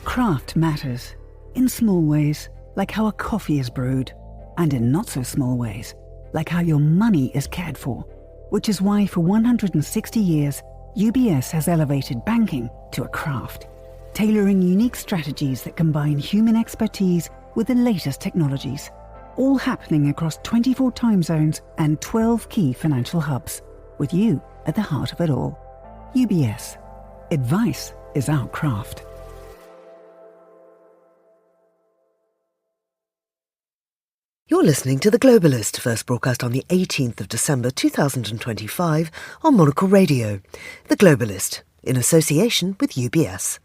Craft matters. In small ways, like how a coffee is brewed. And in not so small ways, like how your money is cared for. Which is why for 160 years, UBS has elevated banking to a craft. Tailoring unique strategies that combine human expertise with the latest technologies. All happening across 24 time zones and 12 key financial hubs. With you at the heart of it all. UBS. Advice is our craft. You're listening to The Globalist, first broadcast on the 18th of December 2025 on Monocle Radio. The Globalist, in association with UBS.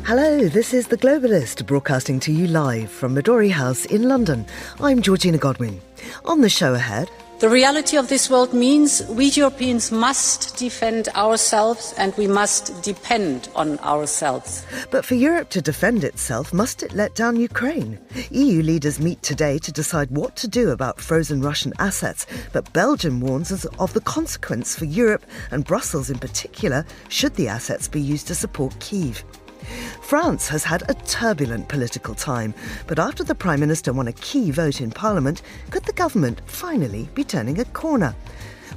Hello, this is The Globalist, broadcasting to you live from Midori House in London. I'm Georgina Godwin. On the show ahead... The reality of this world means we Europeans must defend ourselves and we must depend on ourselves. But for Europe to defend itself, must it let down Ukraine? EU leaders meet today to decide what to do about frozen Russian assets, but Belgium warns us of the consequence for Europe and Brussels in particular, should the assets be used to support Kyiv. France has had a turbulent political time, but after the Prime Minister won a key vote in Parliament, could the government finally be turning a corner?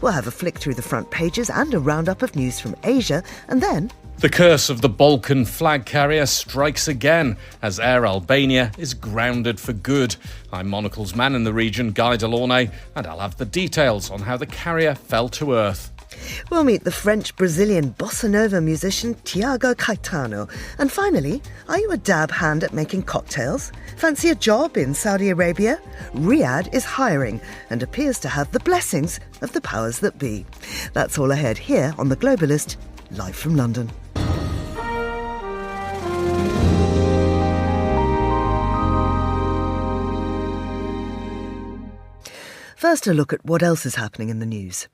We'll have a flick through the front pages and a roundup of news from Asia, and then... The curse of the Balkan flag carrier strikes again as Air Albania is grounded for good. I'm Monocle's man in the region, Guy Delaunay, and I'll have the details on how the carrier fell to earth. We'll meet the French-Brazilian bossa nova musician Tiago Caetano. And finally, are you a dab hand at making cocktails? Fancy a job in Saudi Arabia? Riyadh is hiring and appears to have the blessings of the powers that be. That's all ahead here on The Globalist, live from London. First, a look at what else is happening in the news.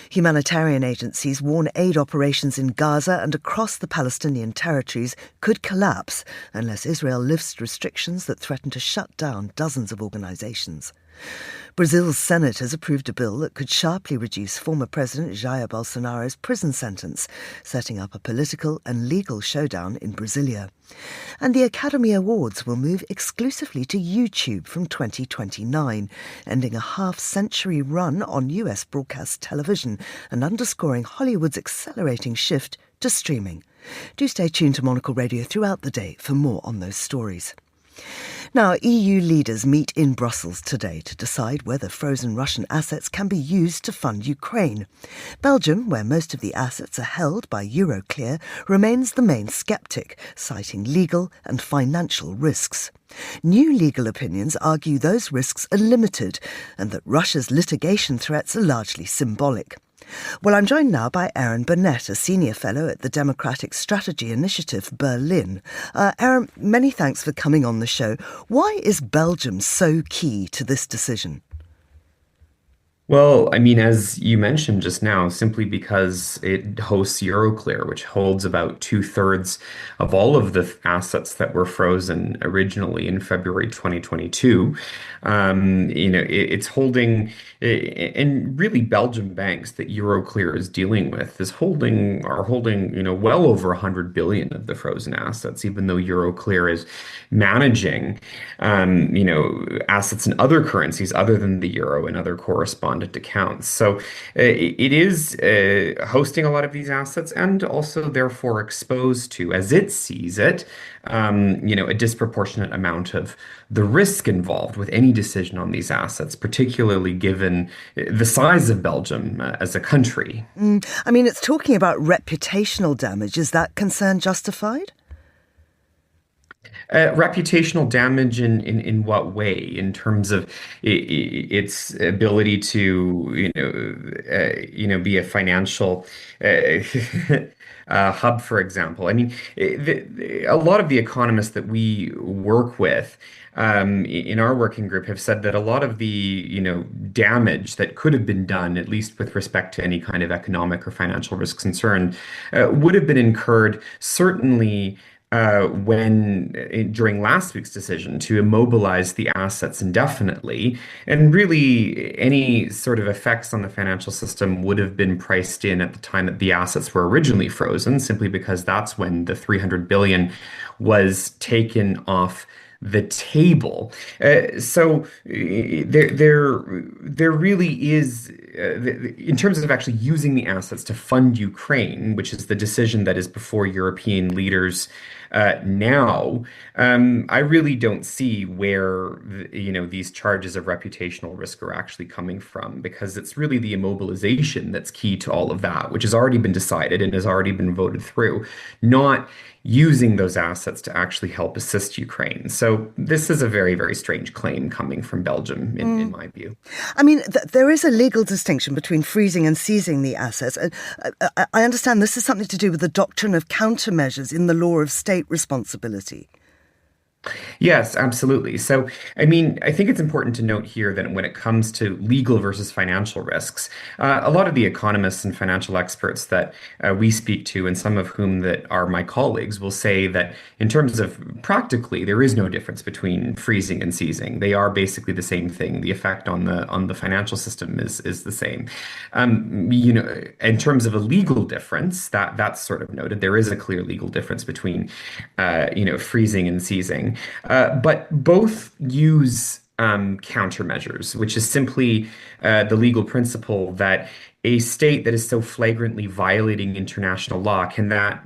Humanitarian agencies warn aid operations in Gaza and across the Palestinian territories could collapse unless Israel lifts restrictions that threaten to shut down dozens of organisations. Brazil's Senate has approved a bill that could sharply reduce former President Jair Bolsonaro's prison sentence, setting up a political and legal showdown in Brasilia. And the Academy Awards will move exclusively to YouTube from 2029, ending a half-century run on US broadcast television and underscoring Hollywood's accelerating shift to streaming. Do stay tuned to Monocle Radio throughout the day for more on those stories. Now, EU leaders meet in Brussels today to decide whether frozen Russian assets can be used to fund Ukraine. Belgium, where most of the assets are held by Euroclear, remains the main sceptic, citing legal and financial risks. New legal opinions argue those risks are limited and that Russia's litigation threats are largely symbolic. Well, I'm joined now by Aaron Burnett, a senior fellow at the Democratic Strategy Initiative, Berlin. Aaron, many thanks for coming on the show. Why is Belgium so key to this decision? Well, I mean, as you mentioned just now, simply because it hosts Euroclear, which holds about 2/3 of all of the assets that were frozen originally in February 2022. It's holding, and really Belgian banks that Euroclear is dealing with are holding, well over 100 billion of the frozen assets, even though Euroclear is managing, assets in other currencies other than the euro and other correspondent accounts. So it is hosting a lot of these assets and also therefore exposed to, as it sees it, a disproportionate amount of the risk involved with any decision on these assets, particularly given the size of Belgium as a country. It's talking about reputational damage. Is that concern justified? Reputational damage in what way? In terms of its ability to, be a financial hub, for example. I mean, a lot of the economists that we work with in our working group have said that a lot of the, damage that could have been done, at least with respect to any kind of economic or financial risk concern, would have been incurred certainly during last week's decision to immobilize the assets indefinitely, and really any sort of effects on the financial system would have been priced in at the time that the assets were originally frozen, simply because that's when the 300 billion was taken off the table. There really is, in terms of actually using the assets to fund Ukraine, which is the decision that is before European leaders now. I really don't see where these charges of reputational risk are actually coming from, because it's really the immobilization that's key to all of that, which has already been decided and has already been voted through, not using those assets to actually help assist Ukraine. So this is a very, very strange claim coming from Belgium, in my view. I mean, there is a legal distinction between freezing and seizing the assets. I understand this is something to do with the doctrine of countermeasures in the law of state responsibility. Yes, absolutely. So, I mean, I think it's important to note here that when it comes to legal versus financial risks, a lot of the economists and financial experts that we speak to, and some of whom that are my colleagues, will say that in terms of practically, there is no difference between freezing and seizing. They are basically the same thing. The effect on the financial system is the same. In terms of a legal difference, that's sort of noted. There is a clear legal difference between, freezing and seizing. But both use countermeasures, which is simply the legal principle that a state that is so flagrantly violating international law cannot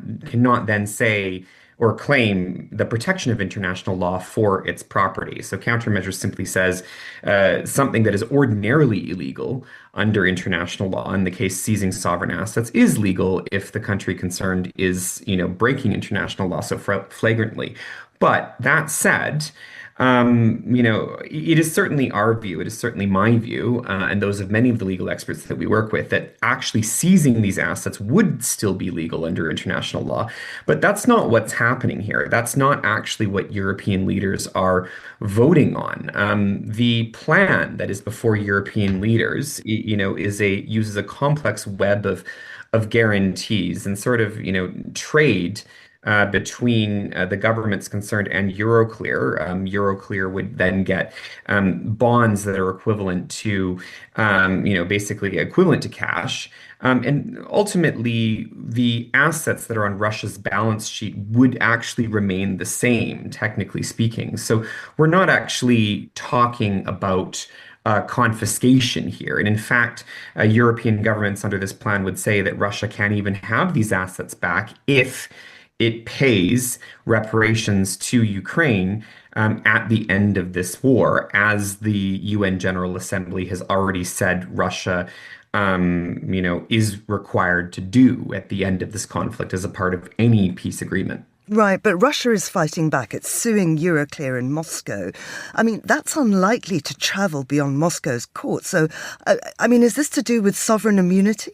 then say or claim the protection of international law for its property. So countermeasures simply says something that is ordinarily illegal under international law, in the case seizing sovereign assets, is legal if the country concerned is, breaking international law so flagrantly. But that said, it is certainly our view, it is certainly my view, and those of many of the legal experts that we work with, that actually seizing these assets would still be legal under international law. But that's not what's happening here. That's not actually what European leaders are voting on. The plan that is before European leaders, uses a complex web of guarantees and sort of, trade between the governments concerned and Euroclear. Euroclear would then get bonds that are equivalent to, basically equivalent to cash. And ultimately, the assets that are on Russia's balance sheet would actually remain the same, technically speaking. So we're not actually talking about confiscation here. And in fact, European governments under this plan would say that Russia can't even have these assets back if it pays reparations to Ukraine at the end of this war, as the UN General Assembly has already said Russia, is required to do at the end of this conflict as a part of any peace agreement. Right, but Russia is fighting back. It's suing Euroclear in Moscow. I mean, that's unlikely to travel beyond Moscow's court. So, is this to do with sovereign immunity?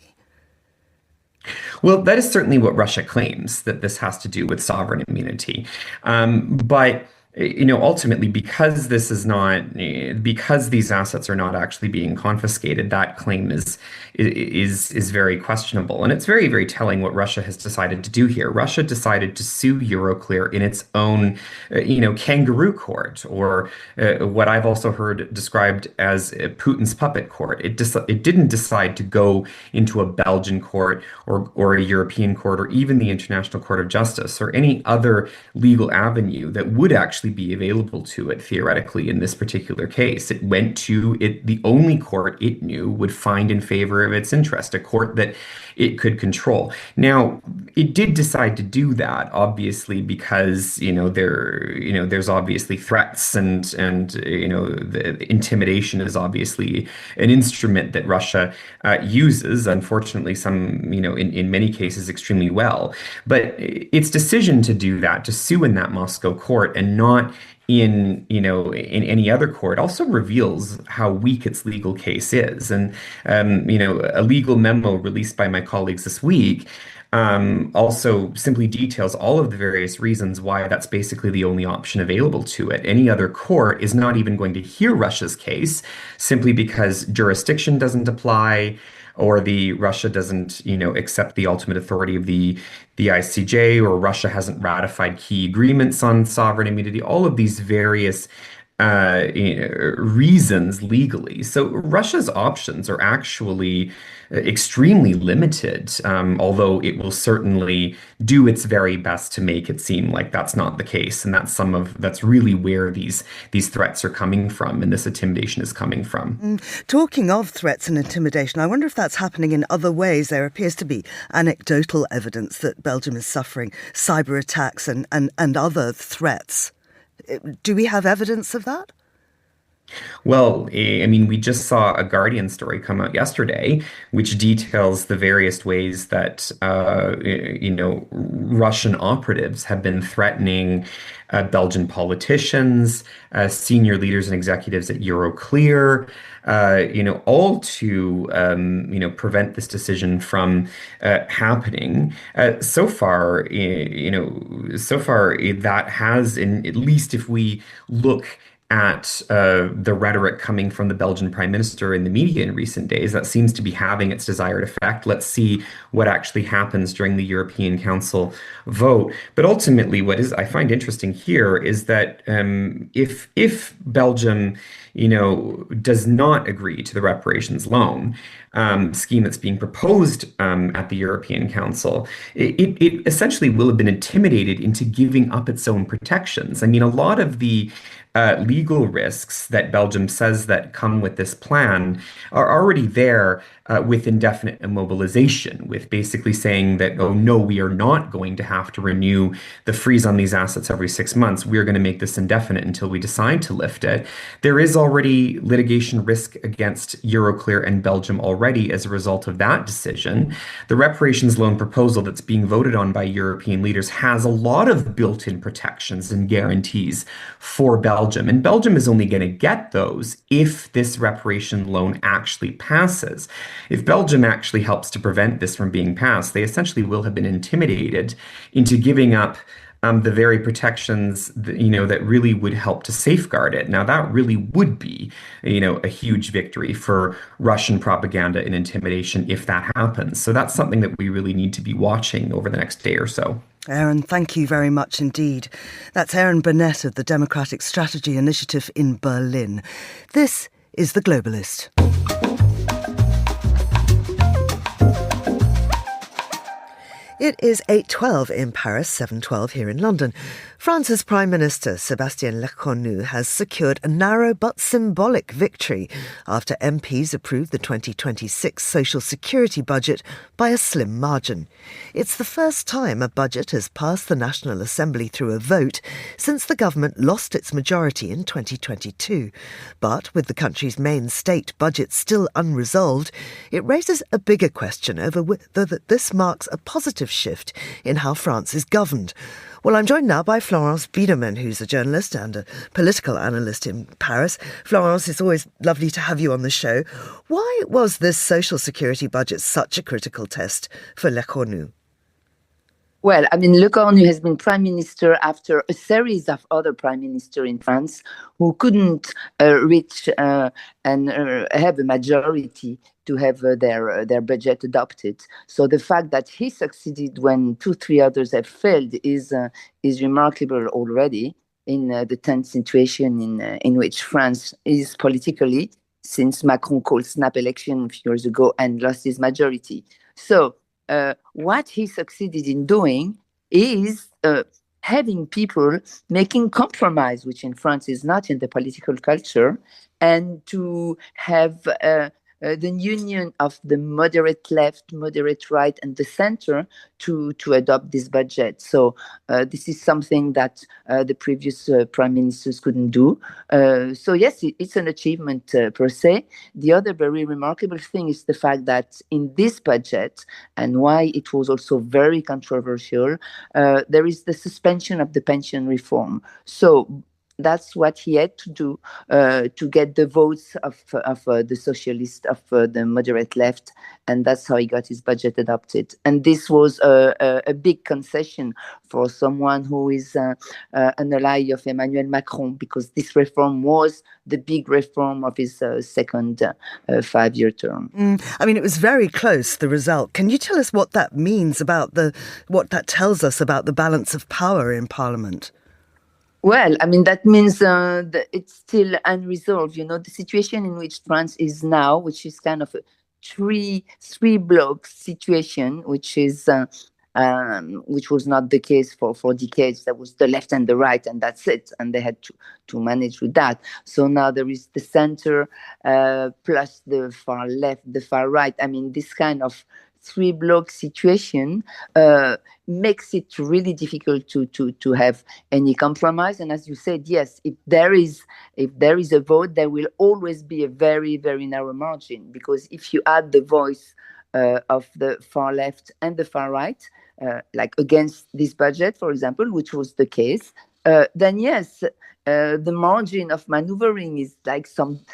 Well, that is certainly what Russia claims, that this has to do with sovereign immunity. But ultimately, because because these assets are not actually being confiscated, that claim is very questionable. And it's very, very telling what Russia has decided to do here. Russia decided to sue Euroclear in its own, kangaroo court, or what I've also heard described as Putin's puppet court. It didn't decide to go into a Belgian court or a European court or even the International Court of Justice or any other legal avenue that would actually actually be available to it theoretically in this particular case. It went to the only court it knew would find in favor of its interest, a court that it could control. Now, it did decide to do that, obviously, because there's obviously threats and the intimidation is obviously an instrument that Russia uses, unfortunately, in many cases extremely well. But its decision to do that, to sue in that Moscow court and not in any other court, also reveals how weak its legal case is. And a legal memo released by my colleagues this week also simply details all of the various reasons why that's basically the only option available to it. Any other court is not even going to hear Russia's case simply because jurisdiction doesn't apply, or Russia doesn't, accept the ultimate authority of the ICJ, or Russia hasn't ratified key agreements on sovereign immunity, all of these various reasons legally. So Russia's options are actually extremely limited, although it will certainly do its very best to make it seem like that's not the case. And that's really where these threats are coming from and this intimidation is coming from. Talking of threats and intimidation, I wonder if that's happening in other ways. There appears to be anecdotal evidence that Belgium is suffering cyber attacks and other threats. Do we have evidence of that? Well, we just saw a Guardian story come out yesterday, which details the various ways that, Russian operatives have been threatening Belgian politicians, senior leaders and executives at Euroclear, all to, prevent this decision from happening. So far, that has, at least if we look at the rhetoric coming from the Belgian Prime Minister in the media in recent days, that seems to be having its desired effect. Let's see what actually happens during the European Council vote. But ultimately, I find interesting here is that if Belgium, does not agree to the reparations loan scheme that's being proposed at the European Council, it essentially will have been intimidated into giving up its own protections. A lot of the legal risks that Belgium says that come with this plan are already there with indefinite immobilization, with basically saying that, oh no, we are not going to have to renew the freeze on these assets every 6 months. We're going to make this indefinite until we decide to lift it. There is already litigation risk against Euroclear and Belgium already as a result of that decision. The reparations loan proposal that's being voted on by European leaders has a lot of built-in protections and guarantees for Belgium. And Belgium is only going to get those if this reparation loan actually passes. If Belgium actually helps to prevent this from being passed, they essentially will have been intimidated into giving up the very protections that really would help to safeguard it. Now, that really would be, a huge victory for Russian propaganda and intimidation if that happens. So that's something that we really need to be watching over the next day or so. Aaron, thank you very much indeed. That's Aaron Burnett of the Democratic Strategy Initiative in Berlin. This is The Globalist. It is 8:12 in Paris, 7:12 here in London. France's Prime Minister Sébastien Lecornu has secured a narrow but symbolic victory after MPs approved the 2026 social security budget by a slim margin. It's the first time a budget has passed the National Assembly through a vote since the government lost its majority in 2022. But with the country's main state budget still unresolved, it raises a bigger question over whether this marks a positive shift in how France is governed. Well, I'm joined now by Florence Biedermann, who's a journalist and a political analyst in Paris. Florence, it's always lovely to have you on the show. Why was this social security budget such a critical test for Lecornu? Well, Lecornu has been prime minister after a series of other prime ministers in France who couldn't reach and have a majority to have their budget adopted. So the fact that he succeeded when 2-3 others have failed is remarkable already in the tense situation in which France is politically, since Macron called snap election a few years ago and lost his majority. So what he succeeded in doing is having people making compromise, which in France is not in the political culture, and to have the union of the moderate left, moderate right, and the center to adopt this budget. So this is something that the previous prime ministers couldn't do. So yes, it's an achievement per se. The other very remarkable thing is the fact that in this budget, and why it was also very controversial, there is the suspension of the pension reform. So that's what he had to do to get the votes of the socialist, of the moderate left, and that's how he got his budget adopted. And this was a big concession for someone who is an ally of Emmanuel Macron, because this reform was the big reform of his second 5-year term. I mean, it was very close, the result. Can you tell us what that means about what that tells us about the balance of power in Parliament? Well, I mean, that means that it's still unresolved. You know, the situation in which France is now, which is kind of a three block situation, which is which was not the case for decades. There was the left and the right, and that's it. And they had to manage with that. So now there is the center plus the far left, the far right. I mean, this kind of 3 block situation makes it really difficult to have any compromise. And as you said, yes, if there is a vote, there will always be a very, very narrow margin, because if you add the voice of the far left and the far right, like against this budget, for example, which was the case, then yes, the margin of maneuvering is like some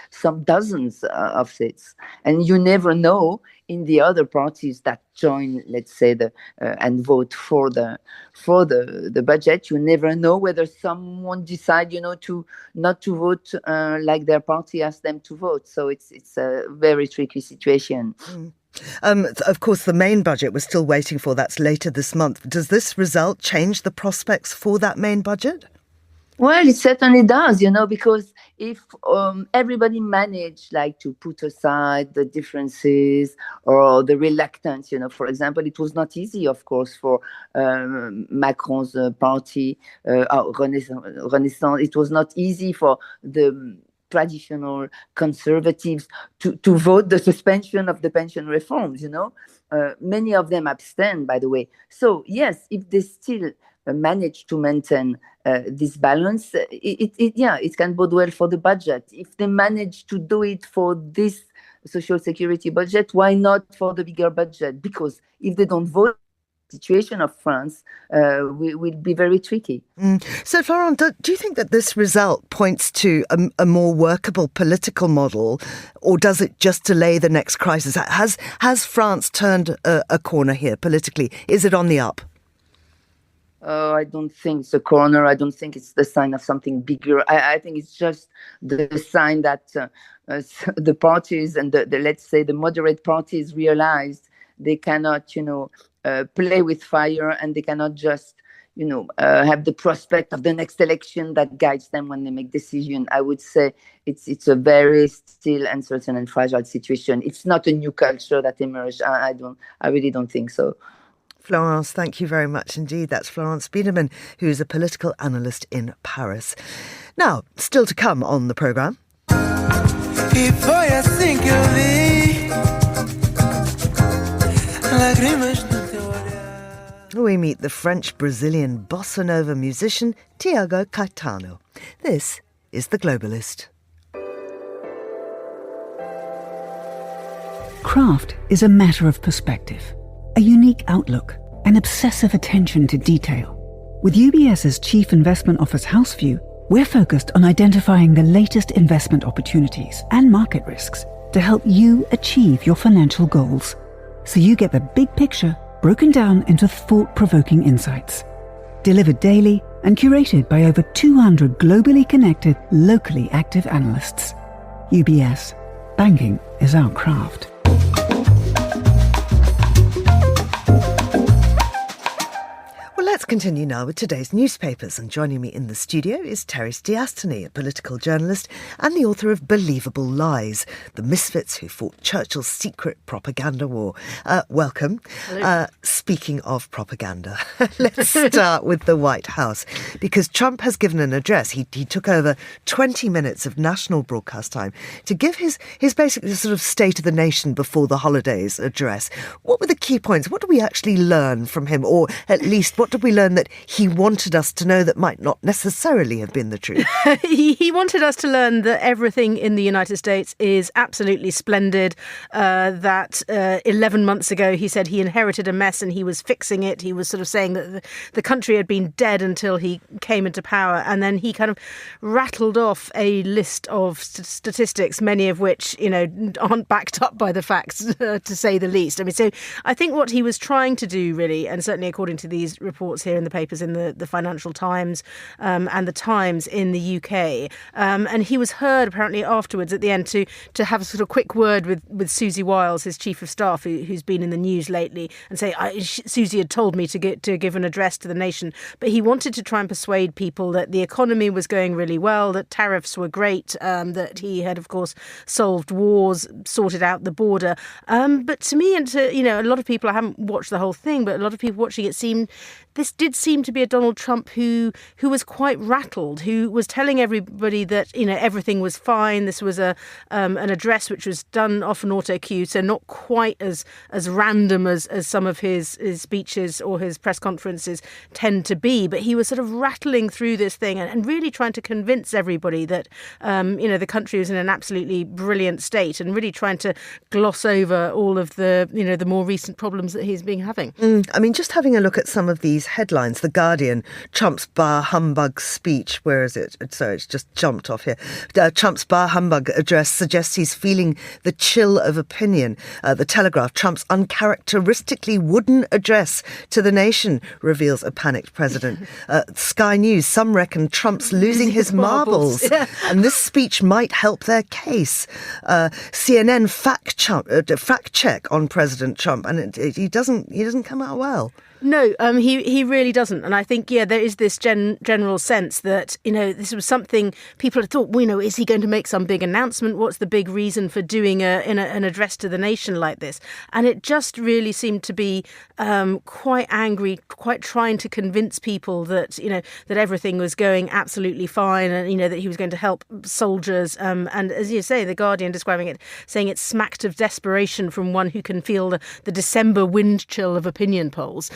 dozens of seats, and you never know in the other parties that join, let's say, and vote for the budget. You never know whether someone decide, to not to vote like their party asked them to vote. So it's a very tricky situation. Of course, the main budget we're still waiting for. That's later this month. Does this result change the prospects for that main budget? Well, it certainly does, because if everybody managed to put aside the differences or the reluctance, for example, it was not easy, of course, for Macron's party, Renaissance. It was not easy for the traditional conservatives to vote the suspension of the pension reforms, Many of them abstained, by the way. So, yes, if they still manage to maintain this balance, it can bode well for the budget. If they manage to do it for this social security budget, why not for the bigger budget? Because if they don't vote, the situation of France will be very tricky. So, Florent, do you think that this result points to a more workable political model, or does it just delay the next crisis? Has France turned a corner here politically? Is it on the up? I don't think it's a corner. I don't think it's the sign of something bigger. I think it's just the sign that the parties and let's say the moderate parties realized they cannot, play with fire, and they cannot just, have the prospect of the next election that guides them when they make decisions. I would say it's a very still uncertain and fragile situation. It's not a new culture that emerged. I really don't think so. Florence, thank you very much indeed. That's Florence Biedermann, who is a political analyst in Paris. Now, still to come on the programme. We meet the French-Brazilian bossa nova musician Tiago Caetano. This is The Globalist. Craft is a matter of perspective, a unique outlook, an obsessive attention to detail. With UBS's Chief Investment Office Houseview, we're focused on identifying the latest investment opportunities and market risks to help you achieve your financial goals, so you get the big picture broken down into thought-provoking insights. Delivered daily and curated by over 200 globally connected, locally active analysts. UBS. Banking is our craft. Let's continue now with today's newspapers, and joining me in the studio is Terence Diastany, a political journalist and the author of Believable Lies, The Misfits Who Fought Churchill's Secret Propaganda War. Welcome. Speaking of propaganda, let's start with the White House, because Trump has given an address. He took over 20 minutes of national broadcast time to give his basically sort of State of the Nation before the holidays address. What were the key points? What did we actually learn from him? Or at least, what did we learn that he wanted us to know that might not necessarily have been the truth? He wanted us to learn that everything in the United States is absolutely splendid, that 11 months ago he said he inherited a mess and he was fixing it. He was sort of saying that the country had been dead until he came into power. And then he kind of rattled off a list of statistics, many of which, aren't backed up by the facts, to say the least. I mean, so I think what he was trying to do, really, and certainly according to these reports here in the papers, in the Financial Times and the Times in the UK, and he was heard apparently afterwards at the end to have a sort of quick word with Susie Wiles, his chief of staff, who's been in the news lately, and say, Susie had told me to give an address to the nation. But he wanted to try and persuade people that the economy was going really well, that tariffs were great, that he had, of course, solved wars, sorted out the border. But to me and to, a lot of people, I haven't watched the whole thing, but a lot of people watching it this did seem to be a Donald Trump who was quite rattled, who was telling everybody that, everything was fine. This was an address which was done off an auto cue, so not quite as random as some of his speeches or his press conferences tend to be. But he was sort of rattling through this thing and really trying to convince everybody that, the country was in an absolutely brilliant state, and really trying to gloss over all of the, the more recent problems that he's been having. I mean, just having a look at some of these headlines. The Guardian, Trump's bar humbug speech. Where is it? Sorry, it's just jumped off here. Trump's bar humbug address suggests he's feeling the chill of opinion. The Telegraph, Trump's uncharacteristically wooden address to the nation reveals a panicked president. Sky News, some reckon Trump's losing his marbles. Yeah. And this speech might help their case. CNN fact check on President Trump, and he doesn't come out well. No, he really doesn't. And I think, there is this general sense that, this was something people had thought, is he going to make some big announcement? What's the big reason for doing an address to the nation like this? And it just really seemed to be quite angry, quite trying to convince people that, that everything was going absolutely fine and, that he was going to help soldiers. And as you say, The Guardian describing it, saying it smacked of desperation from one who can feel the December wind chill of opinion polls.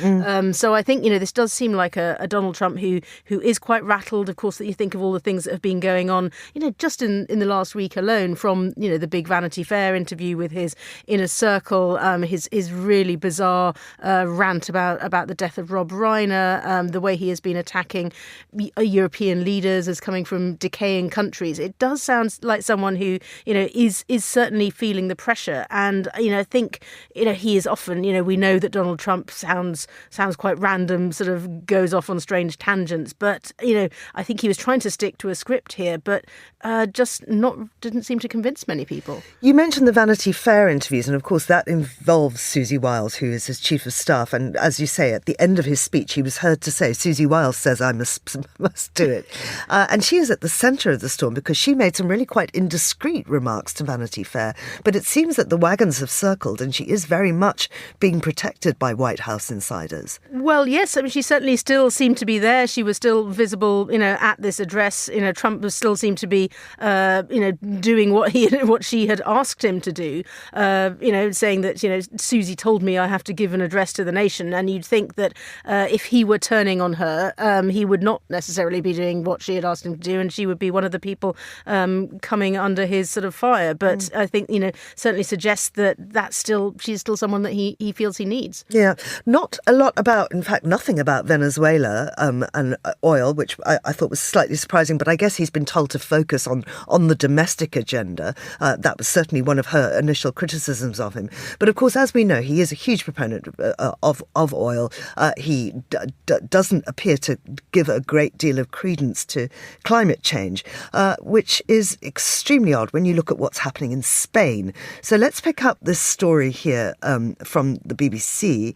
So I think, this does seem like a Donald Trump who is quite rattled. Of course, that you think of all the things that have been going on, just in the last week alone, from, the big Vanity Fair interview with his inner circle, his really bizarre rant about the death of Rob Reiner, the way he has been attacking European leaders as coming from decaying countries. It does sound like someone who, is certainly feeling the pressure. And, I think, he is often, we know that Donald Trump sounds quite random, sort of goes off on strange tangents. But, I think he was trying to stick to a script here, but didn't seem to convince many people. You mentioned the Vanity Fair interviews, and of course that involves Susie Wiles, who is his chief of staff. And as you say, at the end of his speech, he was heard to say, Susie Wiles says I must do it. And she is at the centre of the storm because she made some really quite indiscreet remarks to Vanity Fair. But it seems that the wagons have circled and she is very much being protected by White House insiders. Well, yes. I mean, she certainly still seemed to be there. She was still visible, at this address. Trump still seemed to be, doing what she had asked him to do. Saying that, Susie told me I have to give an address to the nation. And you'd think that if he were turning on her, he would not necessarily be doing what she had asked him to do, and she would be one of the people coming under his sort of fire. But I think, certainly suggests that she's still someone that he feels he needs. Yeah, not a lot about, in fact, nothing about Venezuela and oil, which I thought was slightly surprising, but I guess he's been told to focus on the domestic agenda. That was certainly one of her initial criticisms of him. But of course, as we know, he is a huge proponent of oil. He doesn't appear to give a great deal of credence to climate change, which is extremely odd when you look at what's happening in Spain. So let's pick up this story here from the BBC,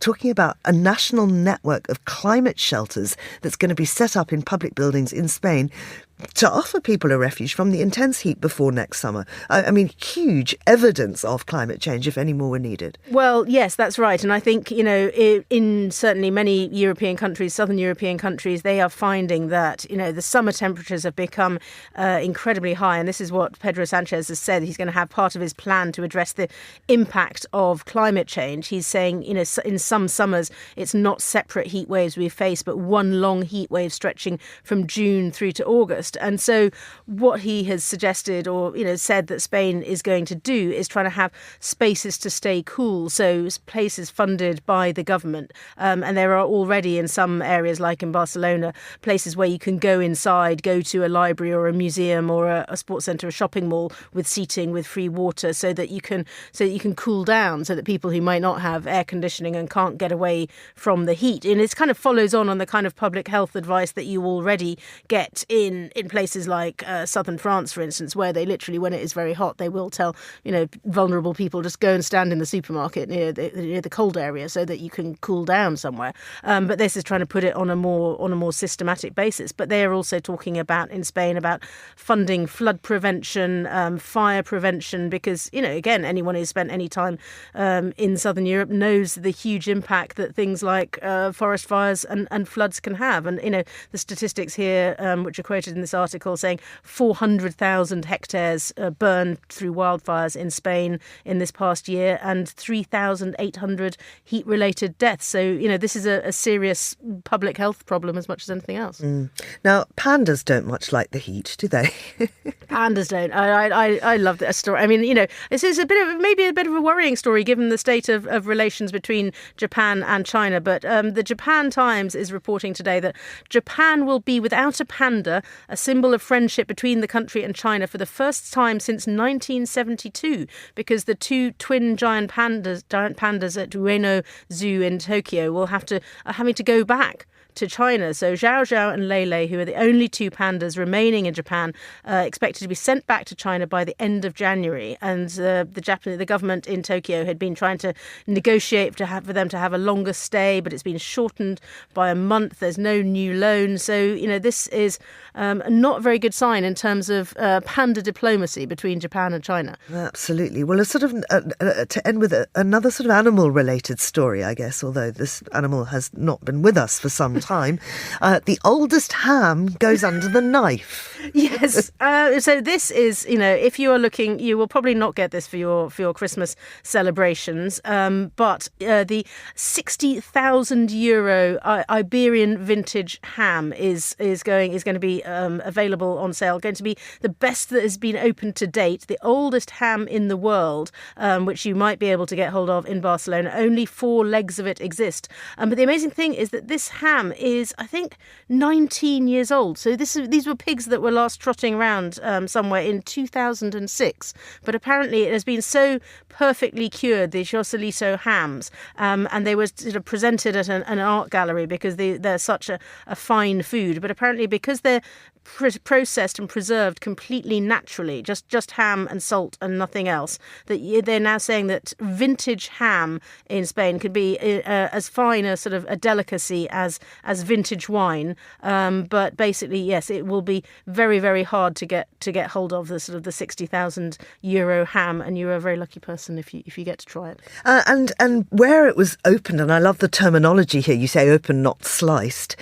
talking about a national network of climate shelters that's going to be set up in public buildings in Spain to offer people a refuge from the intense heat before next summer. I mean, huge evidence of climate change, if any more were needed. Well, yes, that's right. And I think, in certainly many European countries, southern European countries, they are finding that, the summer temperatures have become incredibly high. And this is what Pedro Sanchez has said. He's going to have part of his plan to address the impact of climate change. He's saying, in some summers, it's not separate heat waves we face, but one long heat wave stretching from June through to August. And so what he has suggested or, said that Spain is going to do is trying to have spaces to stay cool. So places funded by the government. And there are already in some areas, like in Barcelona, places where you can go inside, go to a library or a museum or a sports centre, a shopping mall with seating, with free water so that you can cool down, so that people who might not have air conditioning and can't get away from the heat. And it kind of follows on the kind of public health advice that you already get in places like southern France, for instance, where they literally, when it is very hot, they will tell vulnerable people just go and stand in the supermarket near the cold area so that you can cool down somewhere. But this is trying to put it on a more systematic basis. But they are also talking about in Spain about funding flood prevention, fire prevention, because again, anyone who's spent any time in southern Europe knows the huge impact that things like forest fires and floods can have. And the statistics here, which are quoted in this article, saying 400,000 hectares burned through wildfires in Spain in this past year, and 3,800 heat-related deaths. So, this is a serious public health problem as much as anything else. Now, pandas don't much like the heat, do they? Pandas don't. I love that story. I mean, this is maybe a bit of a worrying story given the state of relations between Japan and China. But the Japan Times is reporting today that Japan will be without a panda, a symbol of friendship between the country and China, for the first time since 1972, because the two twin giant pandas at Ueno Zoo in Tokyo are having to go back to China. So Zhao Zhao and Lei Lei, who are the only two pandas remaining in Japan, expected to be sent back to China by the end of January. And the government in Tokyo had been trying to negotiate for them to have a longer stay, but it's been shortened by a month. There's no new loan. So, this is not a very good sign in terms of panda diplomacy between Japan and China. Absolutely. Well, it's sort of to end with another sort of animal-related story, I guess, although this animal has not been with us for some time. The oldest ham goes under the knife. Yes. So this is, if you are looking, you will probably not get this for your Christmas celebrations. But the 60,000 euro Iberian vintage ham is going to be available on sale. Going to be the best that has been opened to date. The oldest ham in the world, which you might be able to get hold of in Barcelona. Only 4 legs of it exist. But the amazing thing is that this ham is, I think, 19 years old. So these were pigs that were last trotting around somewhere in 2006. But apparently it has been so perfectly cured, the Joselito hams, and they were sort of presented at an art gallery because they're such a fine food. But apparently because they're processed and preserved completely naturally, just ham and salt and nothing else, that they're now saying that vintage ham in Spain could be as fine a sort of a delicacy as vintage wine. But basically, yes, it will be very, very hard to get hold of the sort of the 60,000 euro ham, and you're a very lucky person if you get to try it. And where it was opened, and I love the terminology here. You say open, not sliced,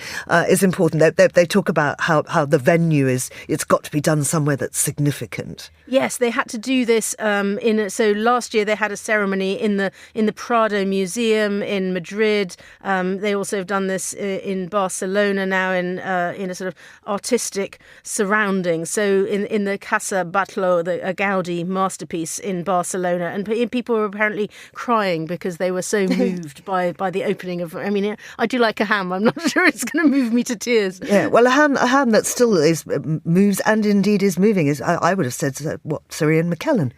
is important. They talk about how the venue it's got to be done somewhere that's significant. Yes, they had to do this so last year they had a ceremony in the Prado Museum in Madrid. They also have done this in Barcelona now in a sort of artistic surrounding. So in the Casa Batlló, a Gaudi masterpiece in Barcelona, and people were apparently crying because they were so moved by the opening of. I mean, I do like a ham. I'm not sure it's going to move me to tears. Yeah, well, a ham that still moves and indeed is moving is, I would have said, Sir Ian McKellen.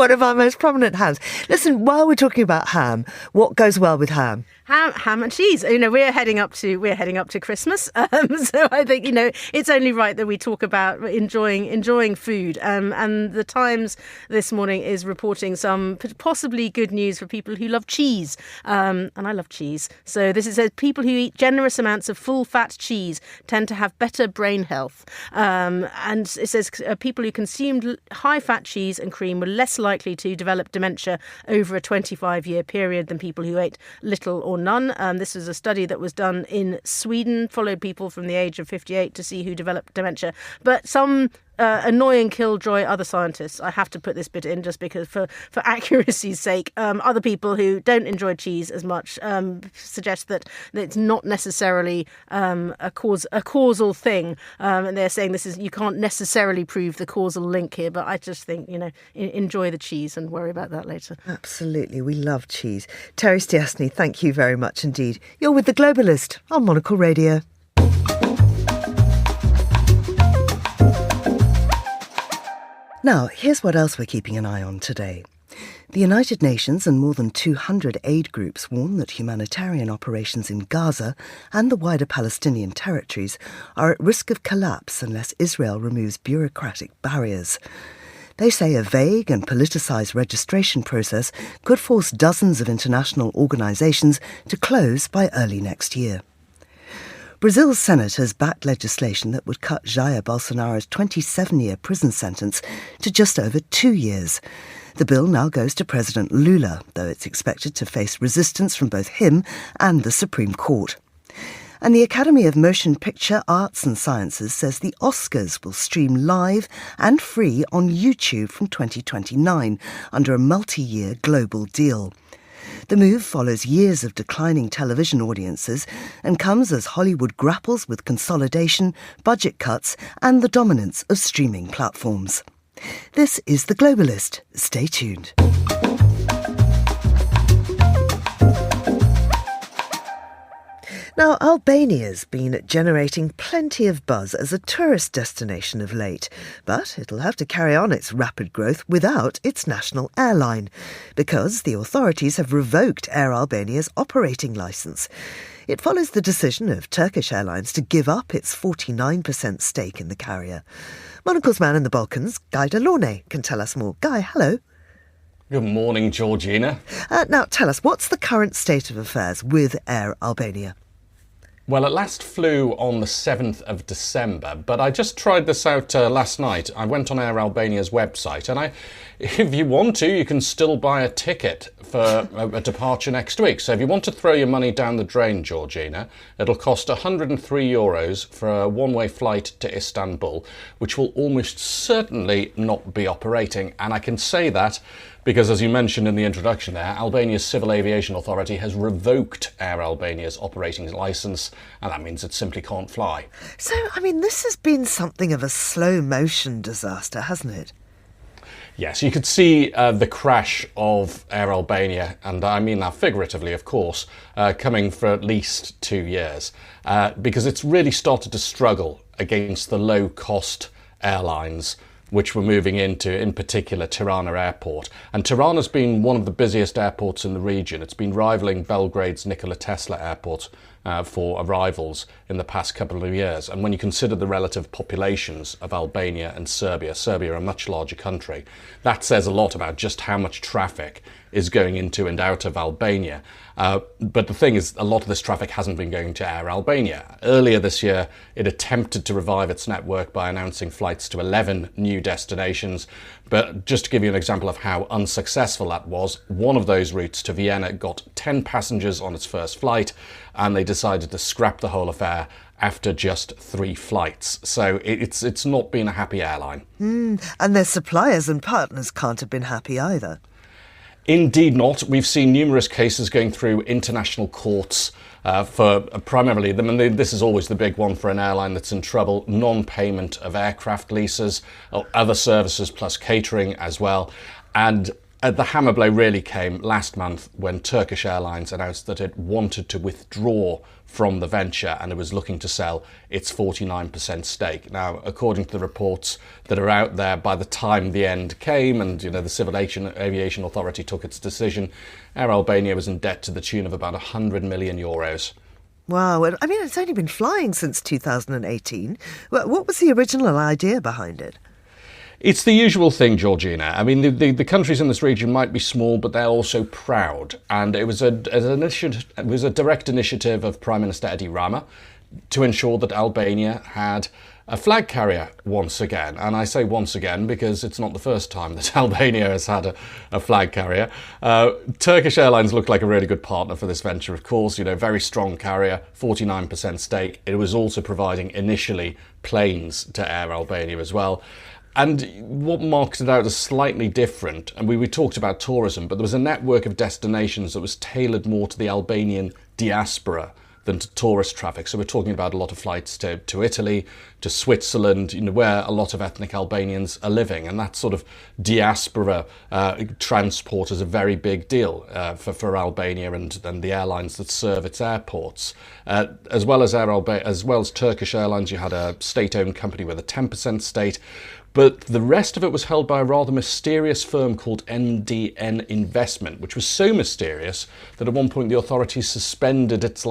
One of our most prominent hams. Listen, while we're talking about ham, what goes well with ham? Ham and cheese. We're heading up to Christmas, so I think it's only right that we talk about enjoying food. And the Times this morning is reporting some possibly good news for people who love cheese, and I love cheese. So this says people who eat generous amounts of full-fat cheese tend to have better brain health, and it says people who consumed high-fat cheese and cream were less likely to develop dementia over a 25-year period than people who ate little or none. This was a study that was done in Sweden, followed people from the age of 58 to see who developed dementia. But some annoying killjoy other scientists, I have to put this bit in just because for accuracy's sake, other people who don't enjoy cheese as much suggest that it's not necessarily a causal thing, and they're saying you can't necessarily prove the causal link here, but I just think enjoy the cheese and worry about that later. Absolutely, we love cheese. Terry Stiasny, thank you very much indeed. You're with The Globalist on Monocle Radio. Now, here's what else we're keeping an eye on today. The United Nations and more than 200 aid groups warn that humanitarian operations in Gaza and the wider Palestinian territories are at risk of collapse unless Israel removes bureaucratic barriers. They say a vague and politicised registration process could force dozens of international organisations to close by early next year. Brazil's Senate has backed legislation that would cut Jair Bolsonaro's 27-year prison sentence to just over 2 years. The bill now goes to President Lula, though it's expected to face resistance from both him and the Supreme Court. And the Academy of Motion Picture Arts and Sciences says the Oscars will stream live and free on YouTube from 2029 under a multi-year global deal. The move follows years of declining television audiences and comes as Hollywood grapples with consolidation, budget cuts and the dominance of streaming platforms. This is The Globalist. Stay tuned. Now, Albania's been generating plenty of buzz as a tourist destination of late, but it'll have to carry on its rapid growth without its national airline, because the authorities have revoked Air Albania's operating licence. It follows the decision of Turkish Airlines to give up its 49% stake in the carrier. Monocle's man in the Balkans, Guy Delorne, can tell us more. Guy, hello. Good morning, Georgina. Now, tell us, what's the current state of affairs with Air Albania? Well, it last flew on the 7th of December, but I just tried this out last night. I went on Air Albania's website, and if you want to, you can still buy a ticket for a departure next week. So if you want to throw your money down the drain, Georgina, it'll cost €103 for a one-way flight to Istanbul, which will almost certainly not be operating. And I can say that because, as you mentioned in the introduction there, Albania's Civil Aviation Authority has revoked Air Albania's operating licence, and that means it simply can't fly. So, this has been something of a slow-motion disaster, hasn't it? Yes, you could see the crash of Air Albania, and I mean that figuratively, of course, coming for at least 2 years, because it's really started to struggle against the low-cost airlines which we're moving into, in particular Tirana Airport. And Tirana's been one of the busiest airports in the region. It's been rivaling Belgrade's Nikola Tesla Airport for arrivals in the past couple of years. And when you consider the relative populations of Albania and Serbia, a much larger country, that says a lot about just how much traffic is going into and out of Albania. But the thing is, a lot of this traffic hasn't been going to Air Albania. Earlier this year, it attempted to revive its network by announcing flights to 11 new destinations. But just to give you an example of how unsuccessful that was, one of those routes to Vienna got 10 passengers on its first flight, and they decided to scrap the whole affair after just 3 flights. So it's not been a happy airline. And their suppliers and partners can't have been happy either. Indeed not. We've seen numerous cases going through international courts for primarily, this is always the big one for an airline that's in trouble, non-payment of aircraft leases, or other services plus catering as well. And The hammer blow really came last month when Turkish Airlines announced that it wanted to withdraw from the venture and it was looking to sell its 49% stake. Now, according to the reports that are out there, by the time the end came and the Civil Aviation Authority took its decision, Air Albania was in debt to the tune of about 100 million euros. Wow, I mean, it's only been flying since 2018. What was the original idea behind it? It's the usual thing, Georgina. I mean, the countries in this region might be small, but they're also proud. And it was a direct initiative of Prime Minister Edi Rama to ensure that Albania had a flag carrier once again. And I say once again because it's not the first time that Albania has had a flag carrier. Turkish Airlines looked like a really good partner for this venture, of course. Very strong carrier, 49% stake. It was also providing initially planes to Air Albania as well. And what marks it out as slightly different, and we talked about tourism, but there was a network of destinations that was tailored more to the Albanian diaspora than to tourist traffic. So we're talking about a lot of flights to Italy, to Switzerland, where a lot of ethnic Albanians are living. And that sort of diaspora transport is a very big deal for Albania and the airlines that serve its airports. As well as Turkish Airlines, you had a state-owned company with a 10% stake. But the rest of it was held by a rather mysterious firm called MDN Investment, which was so mysterious that at one point the authorities suspended its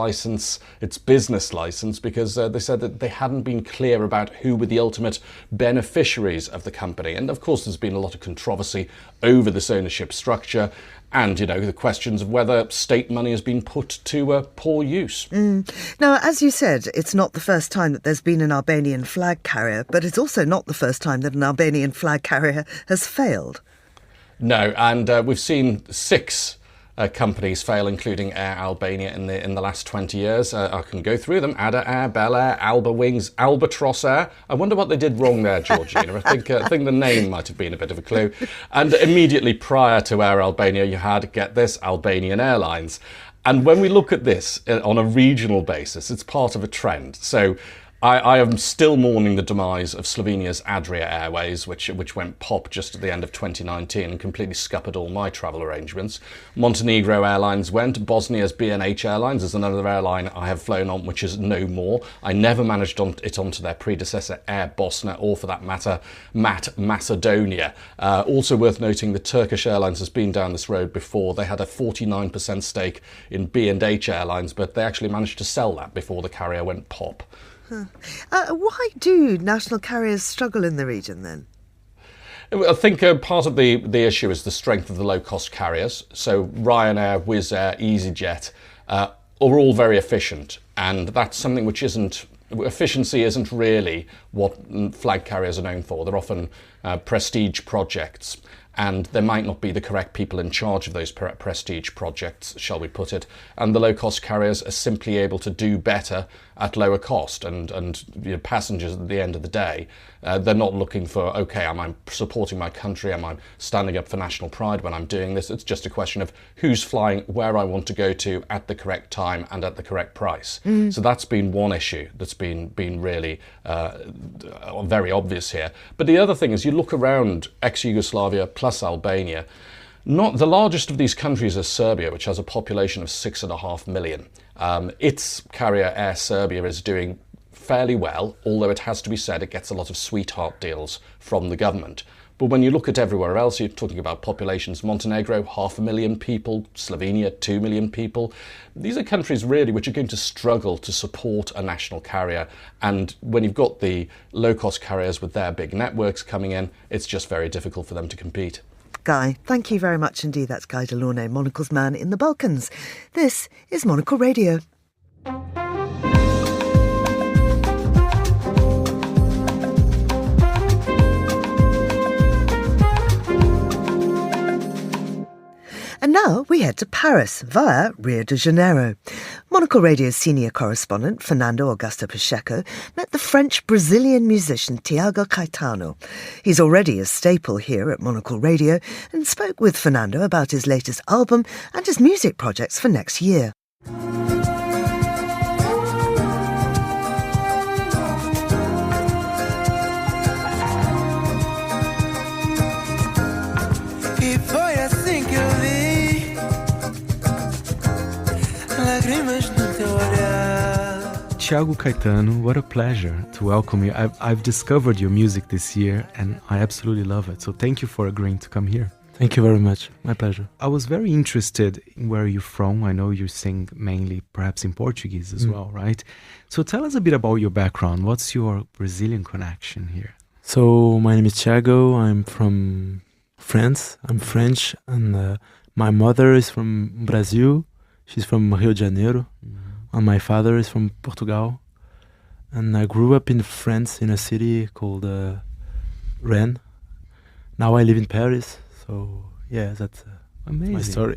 business license, because they said that they hadn't been clear about who were the ultimate beneficiaries of the company. And of course, there's been a lot of controversy over this ownership structure and, the questions of whether state money has been put to poor use. Now, as you said, it's not the first time that there's been an Albanian flag carrier, but it's also not the first time that an Albanian flag carrier has failed. No, and we've seen 6 companies fail, including Air Albania in the last 20 years. I can go through them: Ada Air, Bel Air, Alba Wings, Albatross Air. I wonder what they did wrong there, Georgina. I think the name might have been a bit of a clue. And immediately prior to Air Albania, you had, get this, Albanian Airlines. And when we look at this on a regional basis, it's part of a trend. So I am still mourning the demise of Slovenia's Adria Airways, which went pop just at the end of 2019 and completely scuppered all my travel arrangements. Montenegro Airlines went. Bosnia's B&H Airlines is another airline I have flown on, which is no more. I never managed it onto their predecessor, Air Bosna, or for that matter, MAT Macedonia. Also worth noting that Turkish Airlines has been down this road before. They had a 49% stake in B&H Airlines, but they actually managed to sell that before the carrier went pop. Why do national carriers struggle in the region then? I think part of the issue is the strength of the low-cost carriers. So Ryanair, Wizz Air, EasyJet are all very efficient, and that's something which efficiency isn't really what flag carriers are known for. They're often prestige projects, and there might not be the correct people in charge of those prestige projects, shall we put it. And the low-cost carriers are simply able to do better at lower cost. And passengers at the end of the day, they're not looking for, okay, am I supporting my country? Am I standing up for national pride when I'm doing this? It's just a question of who's flying where I want to go to at the correct time and at the correct price. So that's been one issue that's been really very obvious here. But the other thing is, you look around ex-Yugoslavia plus Albania, not the largest of these countries is Serbia, which has a population of 6.5 million. Its carrier Air Serbia is doing fairly well, although it has to be said it gets a lot of sweetheart deals from the government. But when you look at everywhere else, you're talking about populations. Montenegro, 500,000 people. Slovenia, 2 million people. These are countries really which are going to struggle to support a national carrier. And when you've got the low-cost carriers with their big networks coming in, it's just very difficult for them to compete. Guy, thank you very much indeed. That's Guy Delorme, Monocle's man in the Balkans. This is Monocle Radio. And now we head to Paris via Rio de Janeiro. Monocle Radio's senior correspondent, Fernando Augusto Pacheco, met the French-Brazilian musician Tiago Caetano. He's already a staple here at Monocle Radio and spoke with Fernando about his latest album and his music projects for next year. E foi assim que eu vi lágrimas no teu olhar. Tiago Caetano, what a pleasure to welcome you. I've discovered your music this year and I absolutely love it. So thank you for agreeing to come here. Thank you very much. My pleasure. I was very interested in where you're from. I know you sing mainly perhaps in Portuguese as well, right? So tell us a bit about your background. What's your Brazilian connection here? So my name is Tiago. I'm from France. I'm French. And my mother is from Brazil. She's from Rio de Janeiro. And my father is from Portugal. And I grew up in France in a city called Rennes. Now I live in Paris. So, yeah, that's amazing. My story.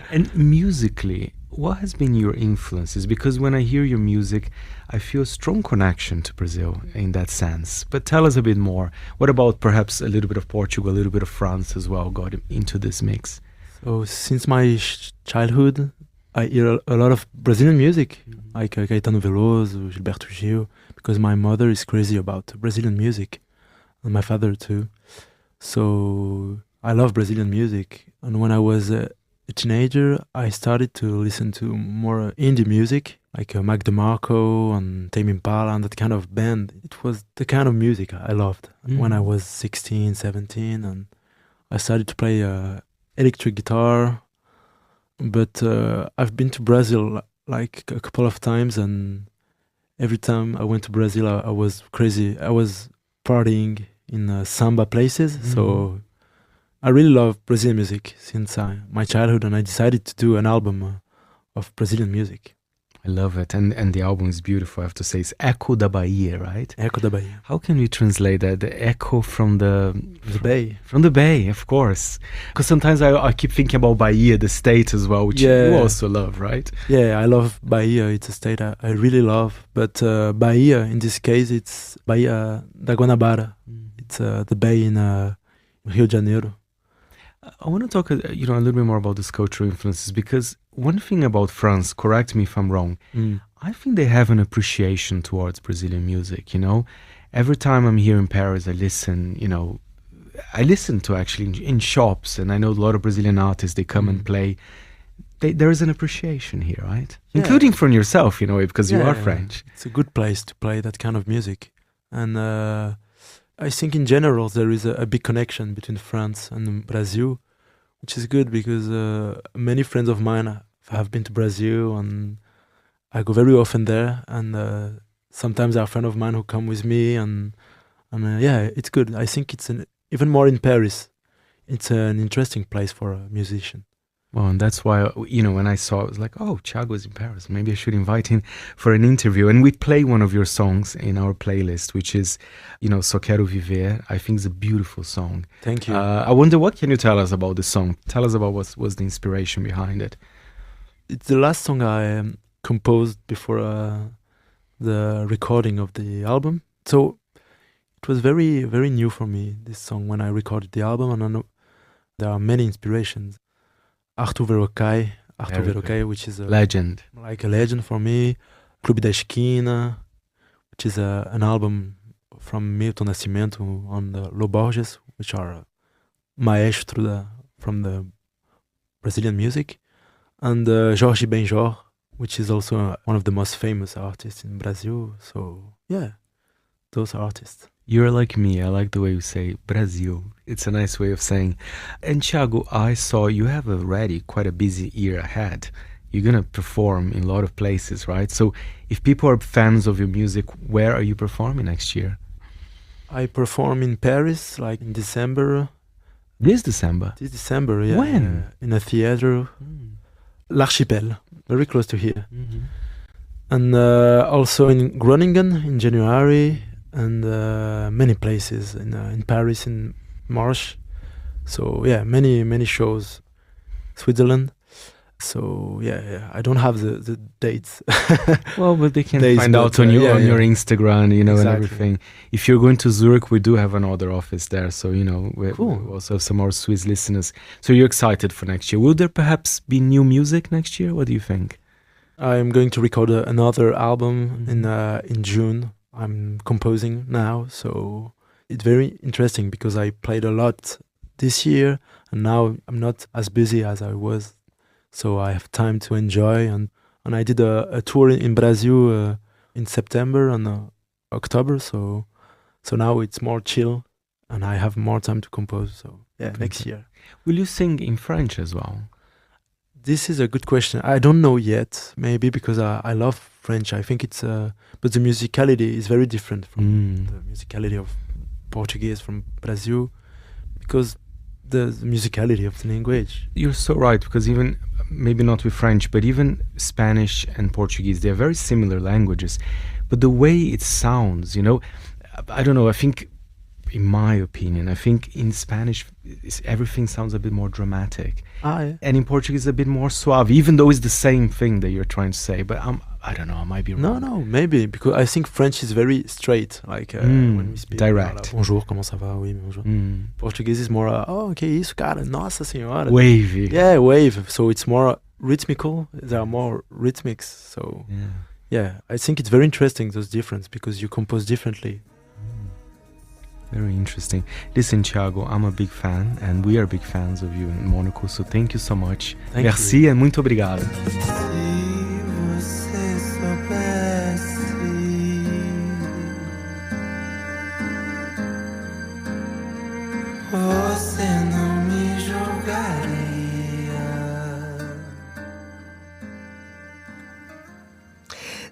And musically, what has been your influences? Because when I hear your music, I feel a strong connection to Brazil in that sense. But tell us a bit more. What about perhaps a little bit of Portugal, a little bit of France as well got into this mix? So, since my childhood, I hear a lot of Brazilian music, like Caetano Veloso, Gilberto Gil, because my mother is crazy about Brazilian music, and my father too. So I love Brazilian music, and when I was a teenager, I started to listen to more indie music, like Mac DeMarco and Tame Impala and that kind of band. It was the kind of music I loved when I was 16, 17, and I started to play electric guitar. But I've been to Brazil like a couple of times, and every time I went to Brazil, I was crazy. I was partying in samba places, so I really love Brazilian music since my childhood, and I decided to do an album of Brazilian music. I love it, and the album is beautiful, I have to say. It's Echo da Bahia, right? Echo da Bahia. How can we translate that? The echo from the bay. From the bay, of course. Because sometimes I keep thinking about Bahia, the state as well, which you also love, right? Yeah, I love Bahia. It's a state I really love. But Bahia, in this case, it's Bahia da Guanabara. It's the bay in Rio de Janeiro. I want to talk a little bit more about these cultural influences, because one thing about France, correct me if I'm wrong, I think they have an appreciation towards Brazilian music, Every time I'm here in Paris, I listen to actually in shops, and I know a lot of Brazilian artists, they come and play. There is an appreciation here, right? Yeah. Including from yourself, because you are French. It's a good place to play that kind of music. And I think in general there is a big connection between France and Brazil, which is good because many friends of mine have been to Brazil, and I go very often there, and sometimes there are friends of mine who come with me, and it's good. I think it's even more in Paris. It's an interesting place for a musician. Well, and that's why, when I saw it, I was like, oh, Tiago's in Paris. Maybe I should invite him for an interview. And we play one of your songs in our playlist, which is, Só Quero Viver. I think it's a beautiful song. Thank you. I wonder, what can you tell us about the song? Tell us about what was the inspiration behind it. It's the last song I composed before the recording of the album. So it was very, very new for me, this song, when I recorded the album. And I know there are many inspirations. Arthur Verocai, which is legend, like a legend for me. Clube da Esquina, which is an album from Milton Nascimento on the Lo Borges, which are maestro from the Brazilian music, and Jorge Benjor, which is also one of the most famous artists in Brazil. So yeah, those artists. You're like me. I like the way you say Brazil. It's a nice way of saying. And Tiago, I saw you have already quite a busy year ahead. You're going to perform in a lot of places, right? So if people are fans of your music, where are you performing next year? I perform in Paris, like in December. This December? This December, yeah. When? In a theater, L'Archipel, very close to here. And also in Groningen in January, and many places in Paris in March. So yeah, many shows. Switzerland. So yeah, I don't have the dates. Well, but they can find out on your Instagram, exactly. And everything. If you're going to Zurich, we do have another office there, so we also have some more Swiss listeners. So you're excited for next year. Will there perhaps be new music next year? What do you think? I'm going to record another album in June. I'm composing now, so it's very interesting because I played a lot this year, and now I'm not as busy as I was, so I have time to enjoy. And I did a tour in Brazil in September and October, so now it's more chill, and I have more time to compose. So yeah, next year. Will you sing in French as well? This is a good question. I don't know yet. Maybe because I love French. I think it's but the musicality is very different from the musicality of Portuguese from Brazil, because the musicality of the language. You're so right, because even maybe not with French, but even Spanish and Portuguese, they're very similar languages, but the way it sounds, I don't know. I think, in my opinion, I think in Spanish everything sounds a bit more dramatic, yeah. And in Portuguese a bit more suave, even though it's the same thing that you're trying to say. But I don't know, I might be wrong. No, maybe because I think French is very straight, like when we speak. Direct. Bonjour, comment ça va? Oui, bonjour. Portuguese is more, que isso, cara? Nossa senhora. Wavy. Yeah, wave. So it's more rhythmical. There are more rhythmics. So yeah, I think it's very interesting, those differences, because you compose differently. Very interesting. Listen, Tiago, I'm a big fan, and we are big fans of you in Monocle, so thank you so much. Merci e muito obrigado. Você não me julgaria.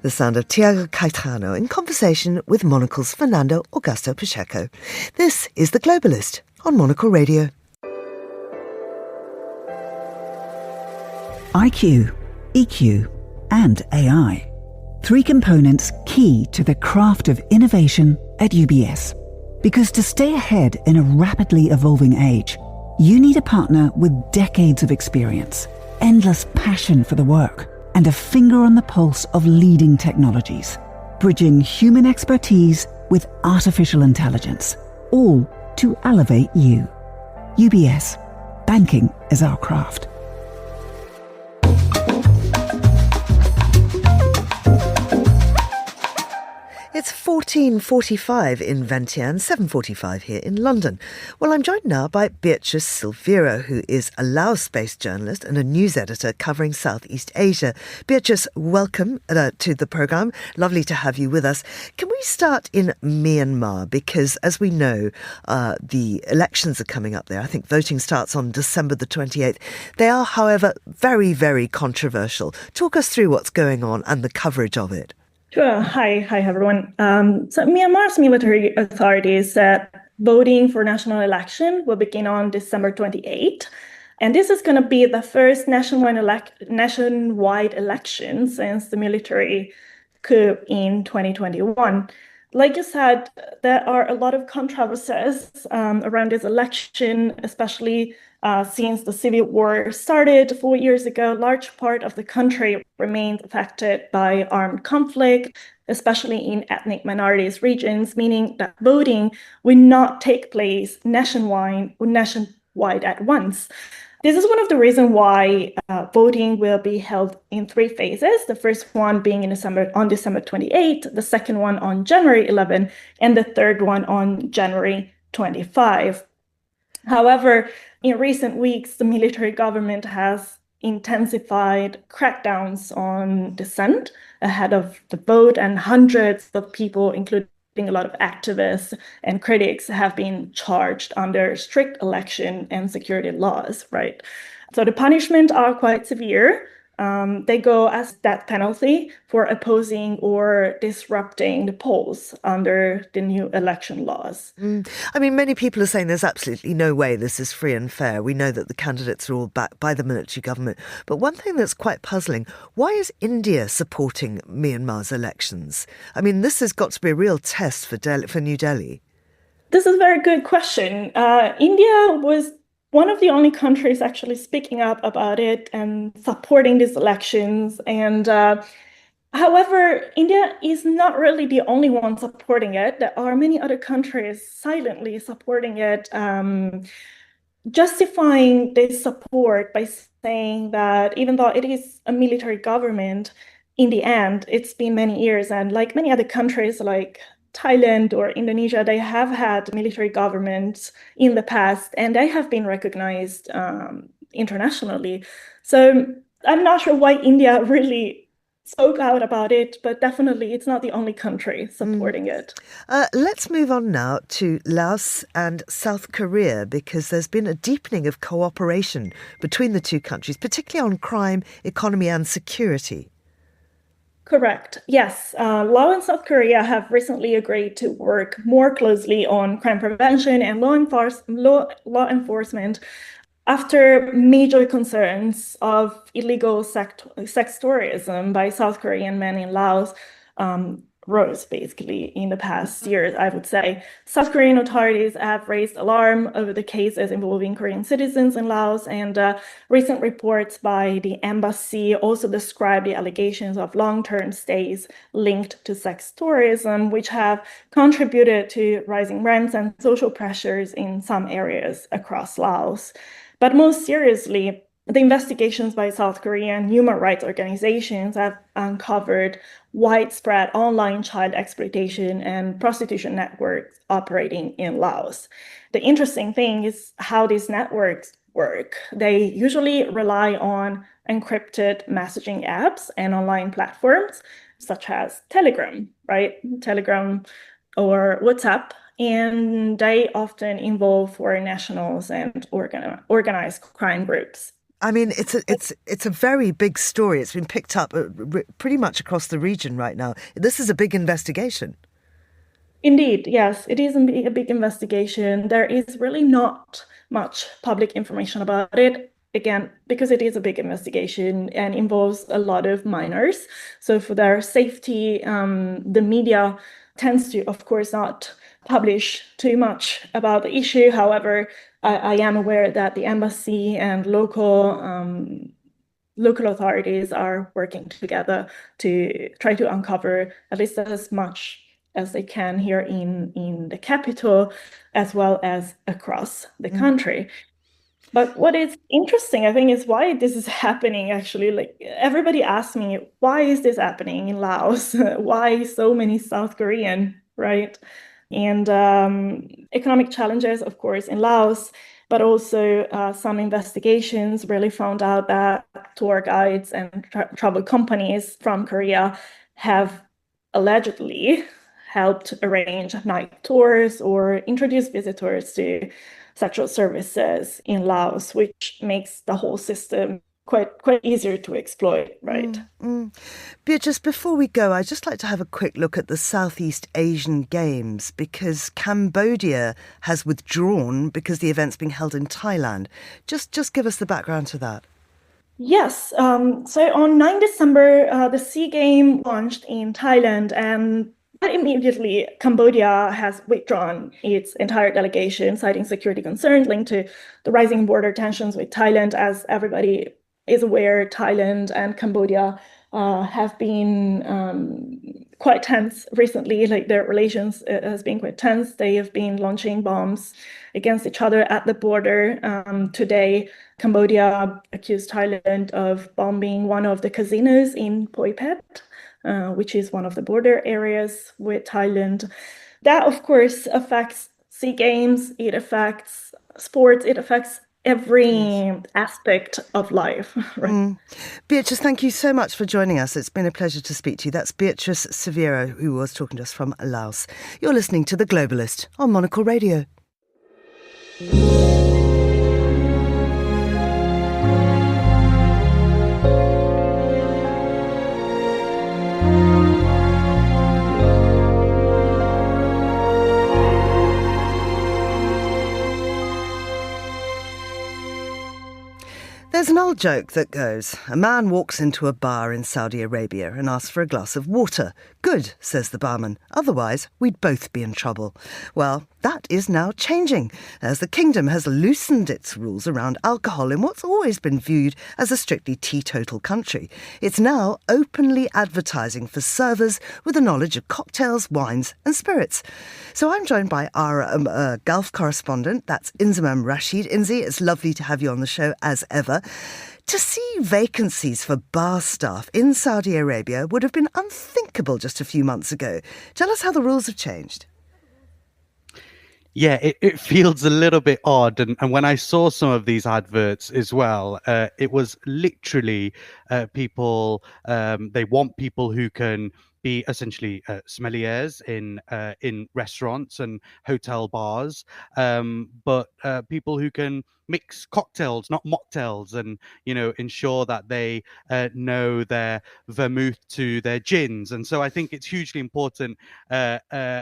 The sound of Tiago Caetano in conversation with Monocle's Fernando Augusto Pacheco. This is The Globalist on Monocle Radio. IQ, EQ, and AI. 3 components key to the craft of innovation at UBS. Because to stay ahead in a rapidly evolving age, you need a partner with decades of experience, endless passion for the work, and a finger on the pulse of leading technologies, bridging human expertise with artificial intelligence, all to elevate you. UBS. Banking is our craft. It's 14:45 in Vientiane, 7:45 here in London. Well, I'm joined now by Beatrice Silveira, who is a Laos-based journalist and a news editor covering Southeast Asia. Beatrice, welcome to the programme. Lovely to have you with us. Can we start in Myanmar? Because, as we know, the elections are coming up there. I think voting starts on December the 28th. They are, however, very, very controversial. Talk us through what's going on and the coverage of it. Sure. Hi, everyone. So Myanmar's military authorities said voting for national election will begin on December 28th. And this is going to be the first nationwide election since the military coup in 2021. Like you said, there are a lot of controversies around this election, especially since the civil war started 4 years ago. Large part of the country remained affected by armed conflict, especially in ethnic minorities regions, meaning that voting will not take place nationwide at once. This is one of the reasons why voting will be held in 3 phases. The first one being on December 28th, the second one on January 11, and the third one on January 25. However, in recent weeks, the military government has intensified crackdowns on dissent ahead of the vote, and hundreds of people, including a lot of activists and critics, have been charged under strict election and security laws, right? So the punishments are quite severe. They go as death penalty for opposing or disrupting the polls under the new election laws. I mean, many people are saying there's absolutely no way this is free and fair. We know that the candidates are all backed by the military government. But one thing that's quite puzzling, why is India supporting Myanmar's elections? I mean, this has got to be a real test for New Delhi. This is a very good question. India was one of the only countries actually speaking up about it and supporting these elections. And however, India is not really the only one supporting it. There are many other countries silently supporting it, justifying this support by saying that even though it is a military government, in the end, it's been many years. And like many other countries like Thailand or Indonesia, they have had military governments in the past, and they have been recognized internationally. So I'm not sure why India really spoke out about it, but definitely it's not the only country supporting it. Let's move on now to Laos and South Korea, because there's been a deepening of cooperation between the two countries, particularly on crime, economy and security. Correct. Yes. Laos and South Korea have recently agreed to work more closely on crime prevention and law enforcement after major concerns of illegal sex tourism by South Korean men in Laos rose basically in the past years, I would say. South Korean authorities have raised alarm over the cases involving Korean citizens in Laos, and recent reports by the embassy also describe the allegations of long-term stays linked to sex tourism, which have contributed to rising rents and social pressures in some areas across Laos. But most seriously, the investigations by South Korean human rights organizations have uncovered widespread online child exploitation and prostitution networks operating in Laos. The interesting thing is how these networks work. They usually rely on encrypted messaging apps and online platforms, such as Telegram, right? Telegram or WhatsApp. And they often involve foreign nationals and organized crime groups. I mean, it's a very big story. It's been picked up pretty much across the region right now. This is a big investigation. Indeed, yes, it is a big investigation. There is really not much public information about it, again, because it is a big investigation and involves a lot of minors. So for their safety, the media tends to, of course, not publish too much about the issue. However, I am aware that the embassy and local authorities are working together to try to uncover at least as much as they can here in the capital, as well as across the country. But what is interesting, I think, is why this is happening, actually. Like, everybody asks me, why is this happening in Laos? Why so many South Korean, right? And economic challenges, of course, in Laos, but also some investigations really found out that tour guides and travel companies from Korea have allegedly helped arrange night tours or introduce visitors to sexual services in Laos, which makes the whole system quite easier to exploit, right? Beatrice, before we go, I'd just like to have a quick look at the Southeast Asian Games, because Cambodia has withdrawn because the event's being held in Thailand. Just give us the background to that. Yes. So on 9 December, the SEA Games launched in Thailand, and immediately Cambodia has withdrawn its entire delegation, citing security concerns linked to the rising border tensions with Thailand. As everybody is aware, Thailand and Cambodia have been quite tense recently. Like, their relations has been quite tense. They have been launching bombs against each other at the border. Today, Cambodia accused Thailand of bombing one of the casinos in Poi Phet, which is one of the border areas with Thailand. That, of course, affects SEA Games. It affects sports. It affects every aspect of life. Right? Beatrice, thank you so much for joining us. It's been a pleasure to speak to you. That's Beatrice Severo, who was talking to us from Laos. You're listening to The Globalist on Monocle Radio. There's an old joke that goes, a man walks into a bar in Saudi Arabia and asks for a glass of water. Good, says the barman. Otherwise, we'd both be in trouble. Well, That is now changing, as the kingdom has loosened its rules around alcohol in what's always been viewed as a strictly teetotal country. It's now openly advertising for servers with a knowledge of cocktails, wines and spirits. So I'm joined by our Gulf correspondent, that's Inzamam Rashid. Inzi, it's lovely to have you on the show as ever. To see vacancies for bar staff in Saudi Arabia would have been unthinkable just a few months ago. Tell us how the rules have changed. Yeah, it feels a little bit odd. And when I saw some of these adverts as well, it was literally people, they want people who can be essentially sommeliers in restaurants and hotel bars, but people who can mix cocktails, not mocktails, and ensure that they know their vermouth to their gins. And so I think it's hugely important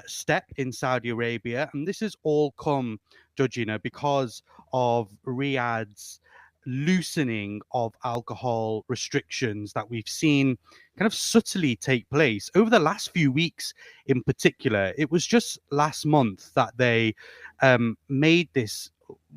step in Saudi Arabia, and this has all come, Georgina, because of Riyadh's loosening of alcohol restrictions that we've seen kind of subtly take place over the last few weeks. In particular, it was just last month that they made this,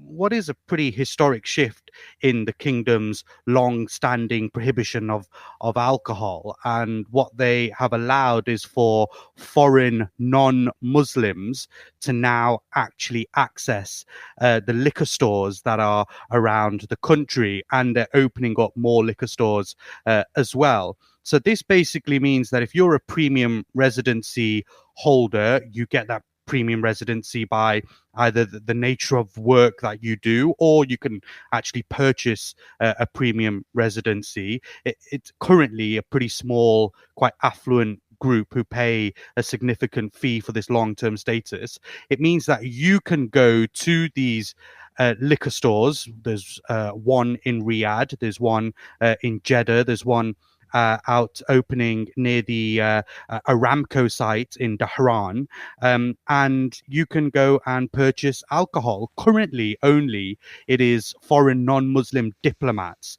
what is a pretty historic shift in the kingdom's long-standing prohibition of alcohol. And what they have allowed is for foreign non-Muslims to now actually access the liquor stores that are around the country, and they're opening up more liquor stores as well. So this basically means that if you're a premium residency holder, you get that premium residency by either the nature of work that you do, or you can actually purchase a premium residency. It's currently a pretty small, quite affluent group who pay a significant fee for this long-term status. It means that you can go to these liquor stores. There's one in Riyadh, there's one in Jeddah, there's one out opening near the Aramco site in Dhahran, and you can go and purchase alcohol. Currently only it is foreign non-Muslim diplomats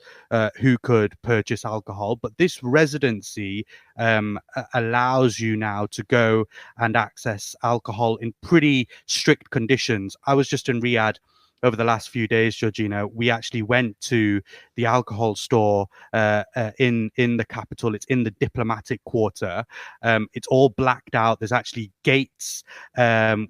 who could purchase alcohol, but this residency allows you now to go and access alcohol in pretty strict conditions. I was just in Riyadh over the last few days, Georgina. We actually went to the alcohol store in the capital. It's in the diplomatic quarter. It's all blacked out. There's actually gates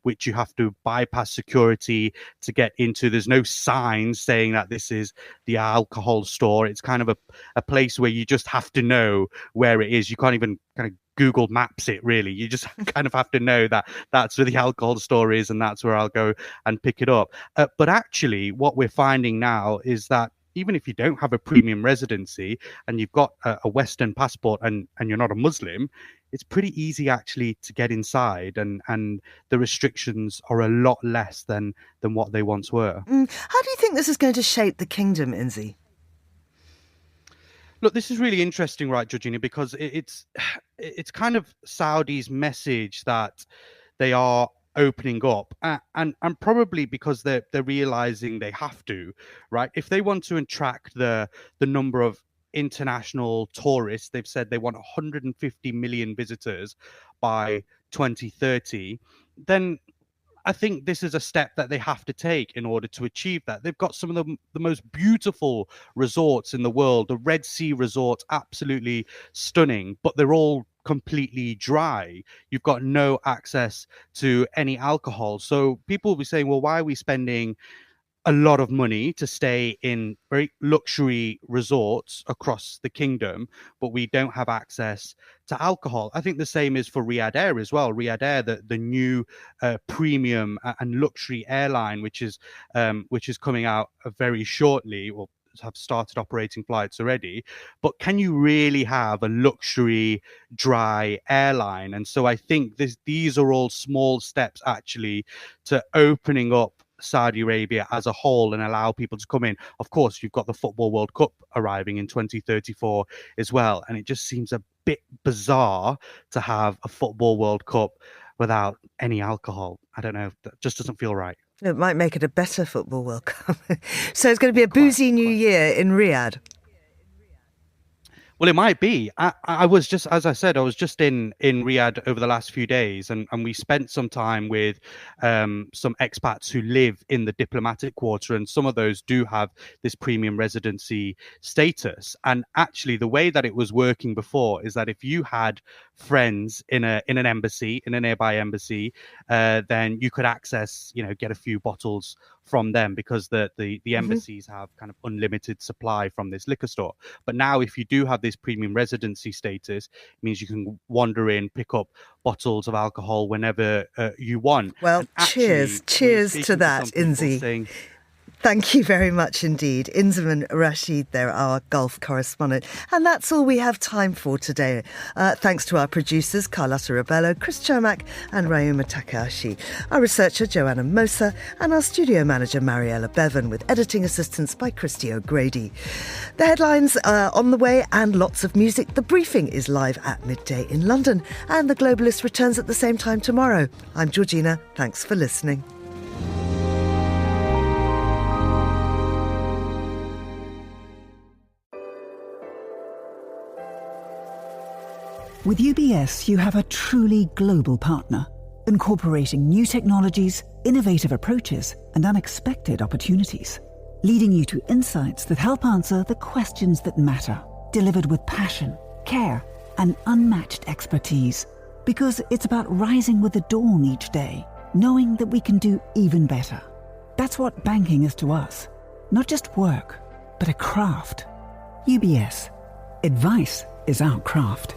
which you have to bypass security to get into. There's no signs saying that this is the alcohol store. It's kind of a place where you just have to know where it is. You can't even kind of Google Maps it, really. You just kind of have to know that that's where the alcohol store is, and that's where I'll go and pick it up. But actually, what we're finding now is that even if you don't have a premium residency and you've got a Western passport and you're not a Muslim, it's pretty easy actually to get inside, and the restrictions are a lot less than what they once were. How do you think this is going to shape the kingdom, Inzi? Look, this is really interesting, right, Georgina, because it's kind of Saudi's message that they are opening up, and probably because they're realizing they have to, right? If they want to attract the number of international tourists, they've said they want 150 million visitors by 2030, then I think this is a step that they have to take in order to achieve that. They've got some of the most beautiful resorts in the world. The Red Sea resorts, absolutely stunning, but they're all completely dry. You've got no access to any alcohol. So people will be saying, well, why are we spending a lot of money to stay in very luxury resorts across the kingdom, but we don't have access to alcohol? I think the same is for Riyadh Air as well. Riyadh Air, the new premium and luxury airline, which is coming out very shortly, or have started operating flights already. But can you really have a luxury dry airline? And so I think these are all small steps actually to opening up Saudi Arabia as a whole and allow people to come in. Of course, you've got the Football World Cup arriving in 2034 as well, and it just seems a bit bizarre to have a Football World Cup without any alcohol. I don't know, that just doesn't feel right. It might make it a better Football World Cup. So it's going to be a boozy new year in Riyadh. Well, it might be. I was just, as I said, I was just in Riyadh over the last few days, and we spent some time with some expats who live in the diplomatic quarter, and some of those do have this premium residency status. And actually, the way that it was working before is that if you had friends in an embassy, in a nearby embassy, then you could access, get a few bottles from them, because the embassies have kind of unlimited supply from this liquor store. But now, if you do have this premium residency status, it means you can wander in, pick up bottles of alcohol whenever you want. Well, cheers to that, Inzi. Thank you very much indeed. Inzamam Rashid there, our Gulf correspondent. And that's all we have time for today. Thanks to our producers, Carlotta Rebello, Chris Chomak and Rayuma Takahashi, our researcher, Joanna Mosa, and our studio manager, Mariella Bevan, with editing assistance by Christy O'Grady. The headlines are on the way and lots of music. The briefing is live at midday in London, and The Globalist returns at the same time tomorrow. I'm Georgina. Thanks for listening. With UBS, you have a truly global partner, incorporating new technologies, innovative approaches, and unexpected opportunities, leading you to insights that help answer the questions that matter, delivered with passion, care, and unmatched expertise. Because it's about rising with the dawn each day, knowing that we can do even better. That's what banking is to us. Not just work, but a craft. UBS. Advice is our craft.